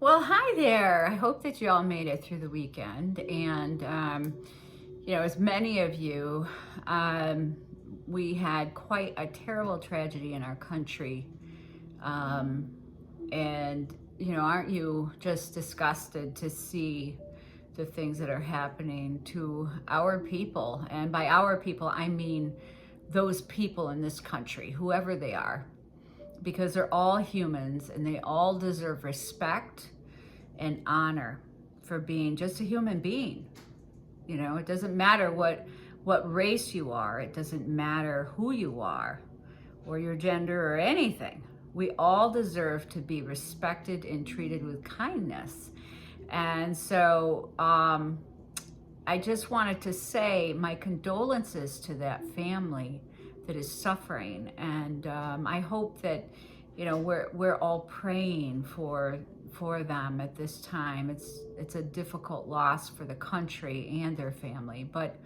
Well, hi there. I hope that you all made it through the weekend. And, as many of you, um, we had quite a terrible tragedy in our country. Um, aren't you just disgusted to see the things that are happening to our people? And by our people, I mean those people in this country, whoever they are, because they're all humans and they all deserve respect and honor for being just a human being. It doesn't matter what race you are. It doesn't matter who you are or your gender or anything. We all deserve to be respected and treated with kindness. And so I just wanted to say my condolences to that family that is suffering. And I hope that, we're all praying for them at this time. It's a difficult loss for the country and their family. But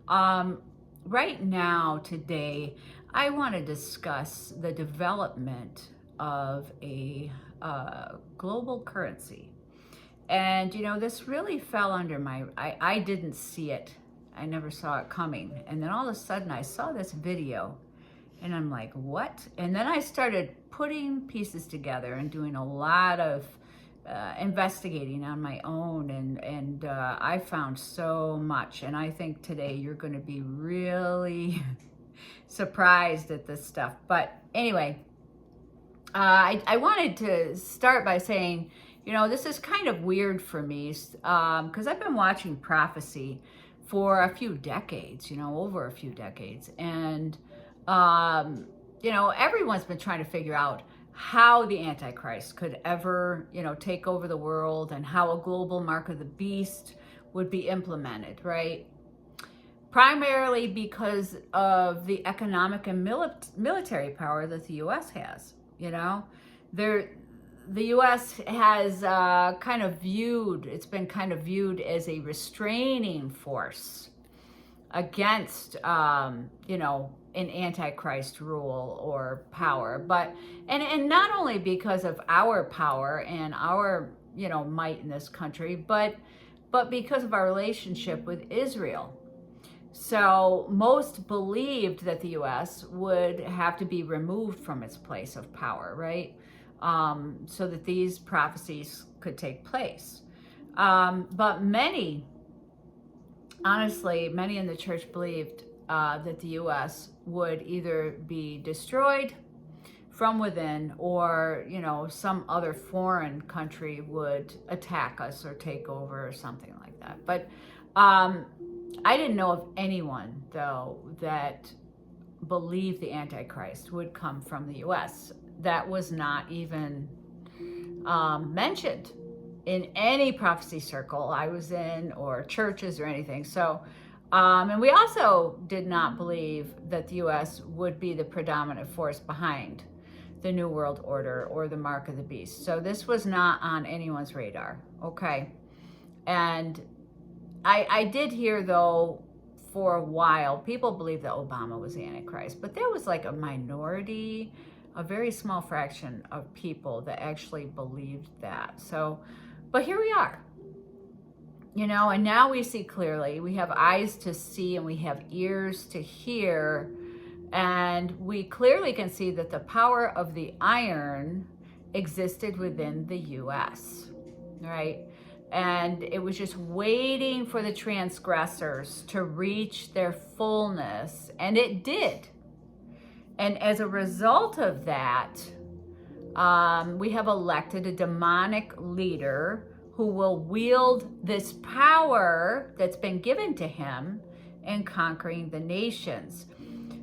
right now, today, I want to discuss the development of a global currency. And this really fell under I didn't see it. I never saw it coming. And then all of a sudden I saw this video and I'm like, what? And then I started putting pieces together and doing a lot of investigating on my own. And I found so much. And I think today you're going to be really surprised at this stuff. But anyway, I wanted to start by saying, this is kind of weird for me because I've been watching prophecy for a few decades, over a few decades. And, everyone's been trying to figure out how the Antichrist could ever, take over the world and how a global mark of the beast would be implemented, right? Primarily because of the economic and military power that the U.S. has. The U.S. has it's been kind of viewed as a restraining force against, an antichrist rule or power, but, and not only because of our power and our, might in this country, but because of our relationship with Israel. So most believed that the U.S. would have to be removed from its place of power, right? So that these prophecies could take place. But many in the church believed that the U.S. would either be destroyed from within or, some other foreign country would attack us or take over or something like that. But I didn't know of anyone, though, that believed the Antichrist would come from the U.S. That was not even mentioned in any prophecy circle I was in or churches or anything. So, and we also did not believe that the U.S. would be the predominant force behind the New World Order or the Mark of the Beast. So this was not on anyone's radar, okay? And I did hear, though, for a while, people believed that Obama was the Antichrist, but there was like a minority, a very small fraction of people that actually believed that. So, but here we are, and now we see clearly. We have eyes to see and we have ears to hear, and we clearly can see that the power of the iron existed within the U.S., right? And it was just waiting for the transgressors to reach their fullness, and it did. And as a result of that, we have elected a demonic leader who will wield this power that's been given to him in conquering the nations.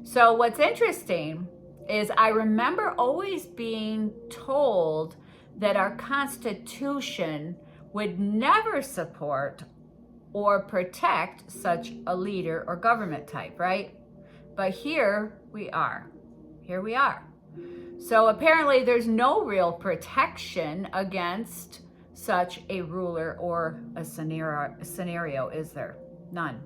So what's interesting is I remember always being told that our Constitution would never support or protect such a leader or government type, right? But here we are. Here we are. So apparently there's no real protection against such a ruler or a scenario, is there? None.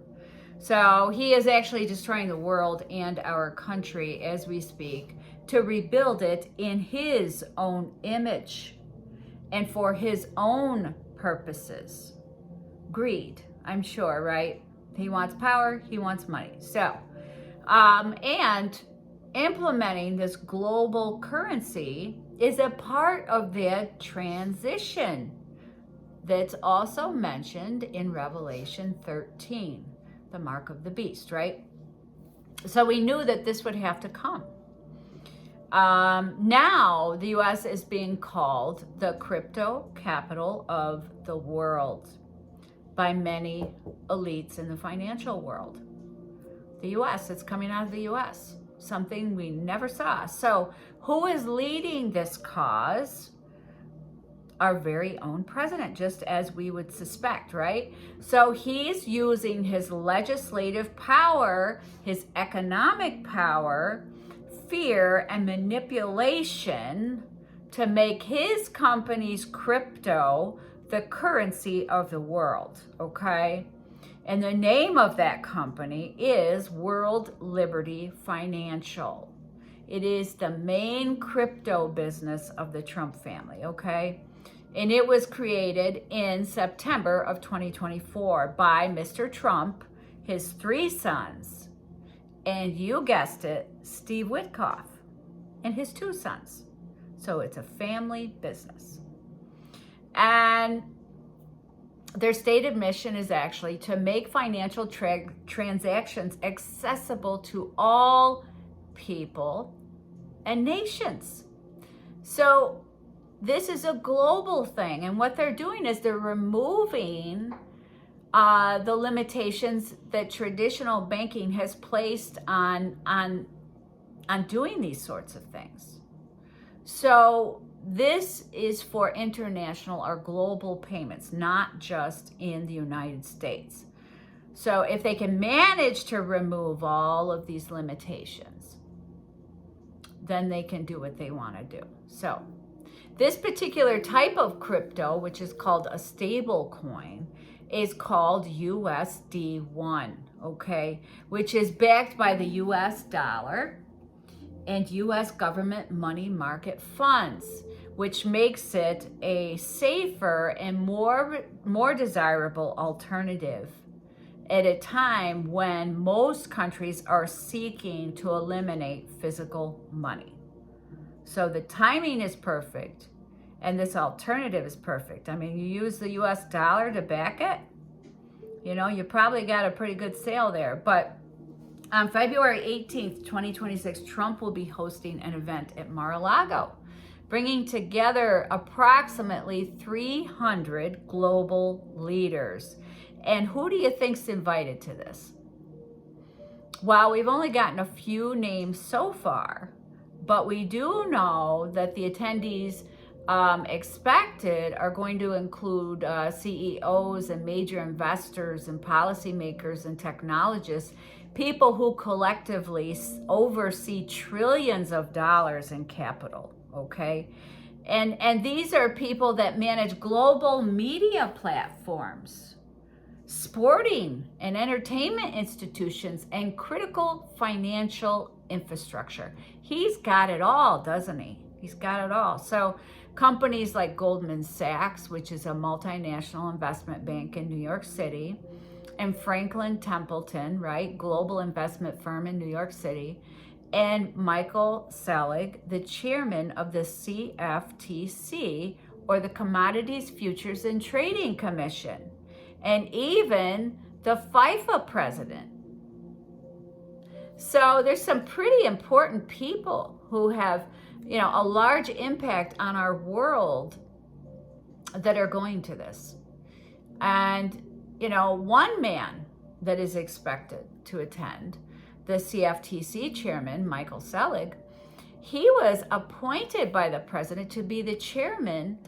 So he is actually destroying the world and our country as we speak to rebuild it in his own image. and for his own purposes. Greed, I'm sure, right? He wants power, he wants money. So, and implementing this global currency is a part of the transition that's also mentioned in Revelation 13, the mark of the beast, right? So we knew that this would have to come. Now the US is being called the crypto capital of the world by many elites in the financial world. The US, it's coming out of the US, something we never saw. So who is leading this cause? Our very own president, just as we would suspect, right? So he's using his legislative power, his economic power, fear, and manipulation to make his company's crypto the currency of the world, okay? And the name of that company is World Liberty Financial. It is the main crypto business of the Trump family, okay? And it was created in September of 2024 by Mr. Trump, his 3 sons, and you guessed it, Steve Witkoff, and his 2 sons. So it's a family business. And their stated mission is actually to make financial transactions accessible to all people and nations. So this is a global thing, and what they're doing is they're removing the limitations that traditional banking has placed on doing these sorts of things. So this is for international or global payments, not just in the United States. So if they can manage to remove all of these limitations, then they can do what they want to do. So this particular type of crypto, which is called a stable coin, is called USD1, okay, which is backed by the US dollar and US government money market funds, which makes it a safer and more desirable alternative at a time when most countries are seeking to eliminate physical money. So the timing is perfect, and this alternative is perfect. I mean, you use the US dollar to back it, you know, you probably got a pretty good sale there. But on February 18th, 2026, Trump will be hosting an event at Mar-a-Lago, bringing together approximately 300 global leaders. And who do you think's invited to this? Well, we've only gotten a few names so far, but we do know that the attendees expected are going to include CEOs and major investors and policymakers and technologists, people who collectively oversee trillions of dollars in capital, okay? And these are people that manage global media platforms, sporting and entertainment institutions, and critical financial infrastructure. He's got it all, doesn't he? He's got it all. So companies like Goldman Sachs, which is a multinational investment bank in New York City, and Franklin Templeton, right, global investment firm in New York City, and Michael Selig, the chairman of the CFTC, or the Commodities Futures and Trading Commission, and even the FIFA president. So there's some pretty important people who have, you know, a large impact on our world that are going to this. And, you know, one man that is expected to attend, the CFTC chairman, Michael Selig, he was appointed by the president to be the chairman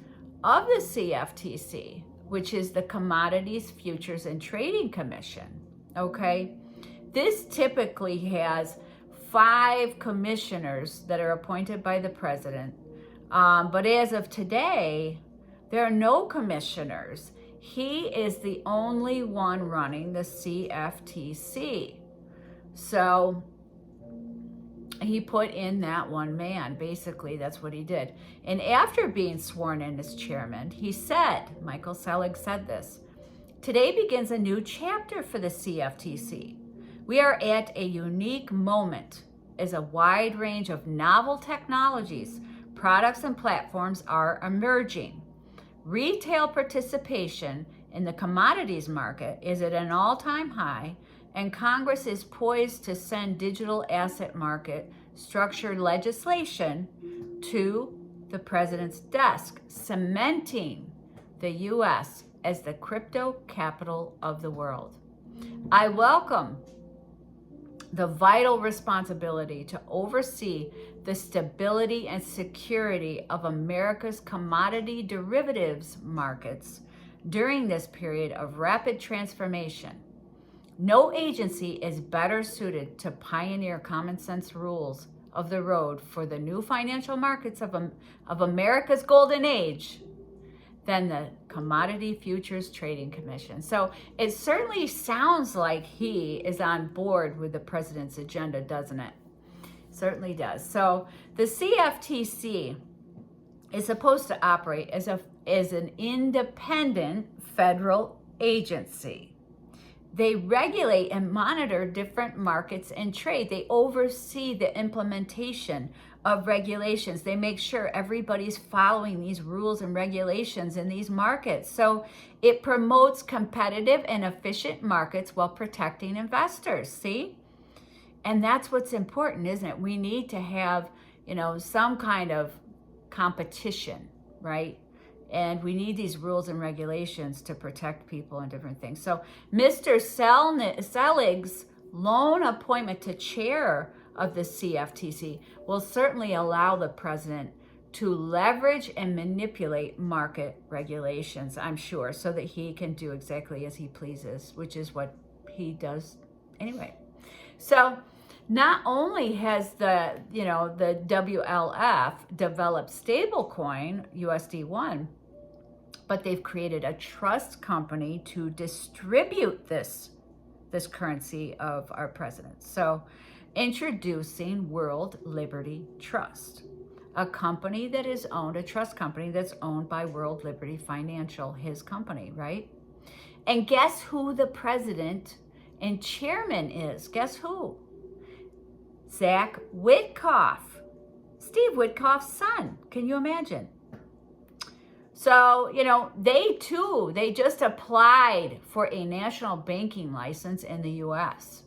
of the CFTC, which is the Commodities Futures and Trading Commission, okay? This typically has 5 commissioners that are appointed by the president. But as of today, there are no commissioners. He is the only one running the CFTC. So he put in that one man. Basically, that's what he did. And after being sworn in as chairman, he said, Michael Selig said this, "Today begins a new chapter for the CFTC. We are at a unique moment as a wide range of novel technologies, products, and platforms are emerging. Retail participation in the commodities market is at an all-time high, and Congress is poised to send digital asset market structured legislation to the president's desk, cementing the U.S. as the crypto capital of the world. I welcome the vital responsibility to oversee the stability and security of America's commodity derivatives markets during this period of rapid transformation. No agency is better suited to pioneer common sense rules of the road for the new financial markets of America's golden age than the Commodity Futures Trading Commission." So it certainly sounds like he is on board with the president's agenda, doesn't it? Certainly does. So the CFTC is supposed to operate as an independent federal agency. They regulate and monitor different markets and trade. They oversee the implementation of regulations. They make sure everybody's following these rules and regulations in these markets. So it promotes competitive and efficient markets while protecting investors. See? And that's what's important, isn't it? We need to have, some kind of competition, right? And we need these rules and regulations to protect people and different things. So Mr. Selig's lone appointment to chair of the CFTC will certainly allow the president to leverage and manipulate market regulations, I'm sure, so that he can do exactly as he pleases, which is what he does anyway. So not only has the WLF developed stablecoin USD1, but they've created a trust company to distribute this currency of our president. So introducing World Liberty Trust, a company that is owned, a trust company that's owned by World Liberty Financial, his company, right? And guess who the president and chairman is? Guess who? Zach Witkoff, Steve Witkoff's son. Can you imagine? So, they just applied for a national banking license in the U.S.,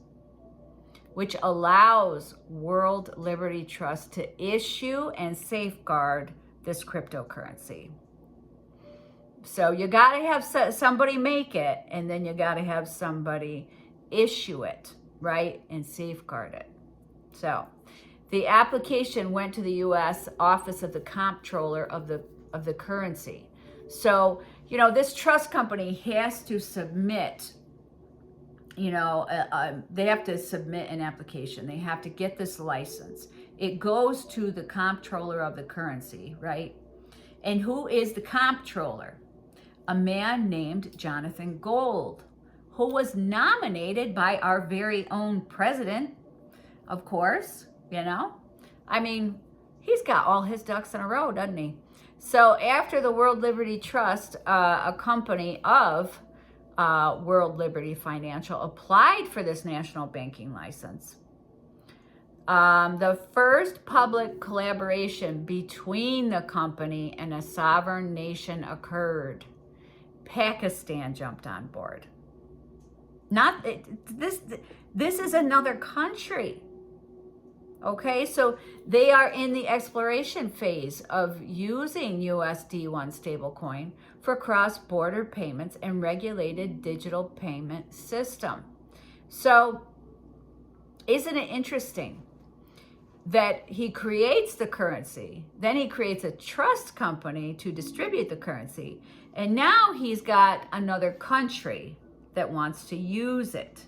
which allows World Liberty Trust to issue and safeguard this cryptocurrency. So you got to have somebody make it, and then you got to have somebody issue it, right, and safeguard it. So the application went to the U.S. Office of the Comptroller of the currency. So, this trust company has to submit, they have to submit an application. They have to get this license. It goes to the Comptroller of the currency, right? And who is the Comptroller? A man named Jonathan Gold, who was nominated by our very own president, of course, he's got all his ducks in a row, doesn't he? So after the World Liberty Trust, a company of World Liberty Financial, applied for this national banking license, the first public collaboration between the company and a sovereign nation occurred. Pakistan jumped on board. This is another country. Okay, so they are in the exploration phase of using USD1 stablecoin for cross-border payments and regulated digital payment system. So isn't it interesting that he creates the currency, then he creates a trust company to distribute the currency, and now he's got another country that wants to use it,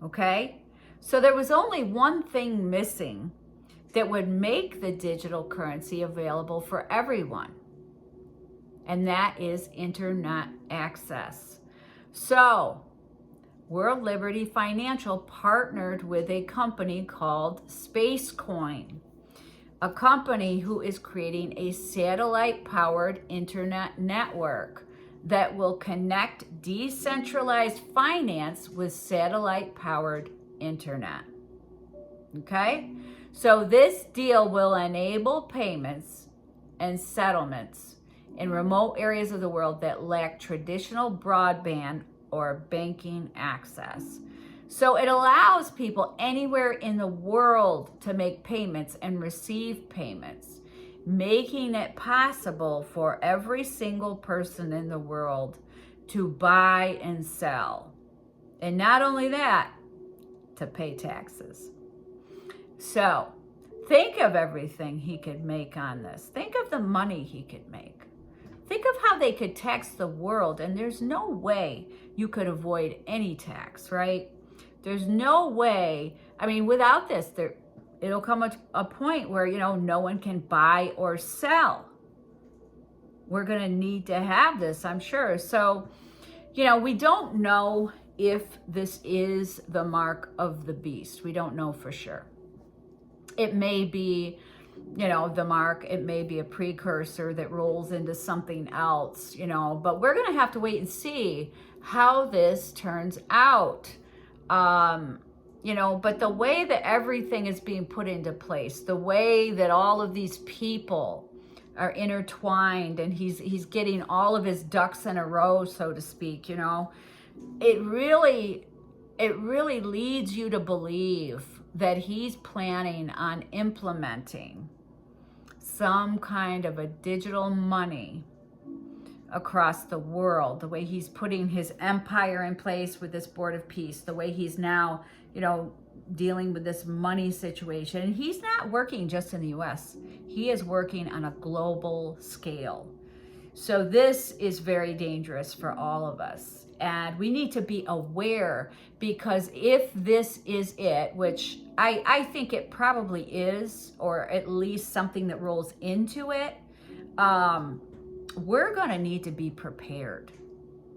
okay? So there was only one thing missing that would make the digital currency available for everyone, and that is internet access. So World Liberty Financial partnered with a company called SpaceCoin, a company who is creating a satellite-powered internet network that will connect decentralized finance with satellite-powered internet. Okay? So this deal will enable payments and settlements in remote areas of the world that lack traditional broadband or banking access. So it allows people anywhere in the world to make payments and receive payments, making it possible for every single person in the world to buy and sell. And not only that, to pay taxes. So think of everything he could make on this. Think of the money he could make. Think of how they could tax the world, and there's no way you could avoid any tax, right? There's no way. I mean, without this, it'll come a point where, no one can buy or sell. We're going to need to have this, I'm sure. So, we don't know if this is the mark of the beast. We don't know for sure. It may be, the mark. It may be a precursor that rolls into something else, but we're going to have to wait and see how this turns out. But the way that everything is being put into place, the way that all of these people are intertwined, and he's getting all of his ducks in a row, so to speak, it really leads you to believe that he's planning on implementing some kind of a digital money across the world, the way he's putting his empire in place with this Board of Peace, the way he's now, dealing with this money situation. And he's not working just in the US. He is working on a global scale. So this is very dangerous for all of us. And we need to be aware, because if this is it, which I think it probably is, or at least something that rolls into it, we're going to need to be prepared,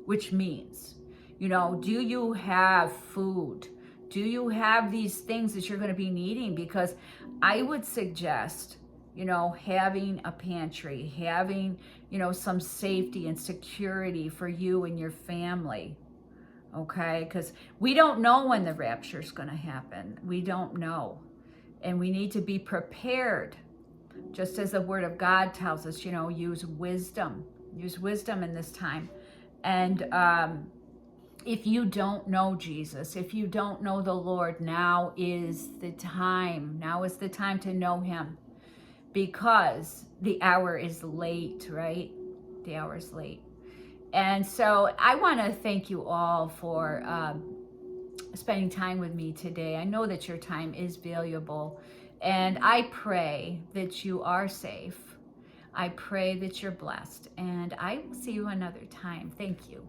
which means, do you have food? Do you have these things that you're going to be needing? Because I would suggest, having a pantry, having, some safety and security for you and your family. Okay? Because we don't know when the rapture is going to happen. We don't know. And we need to be prepared. Just as the Word of God tells us, use wisdom. Use wisdom in this time. And if you don't know Jesus, if you don't know the Lord, now is the time. Now is the time to know him. Because the hour is late, right? The hour is late. And so I want to thank you all for spending time with me today. I know that your time is valuable. And I pray that you are safe. I pray that you're blessed. And I will see you another time. Thank you.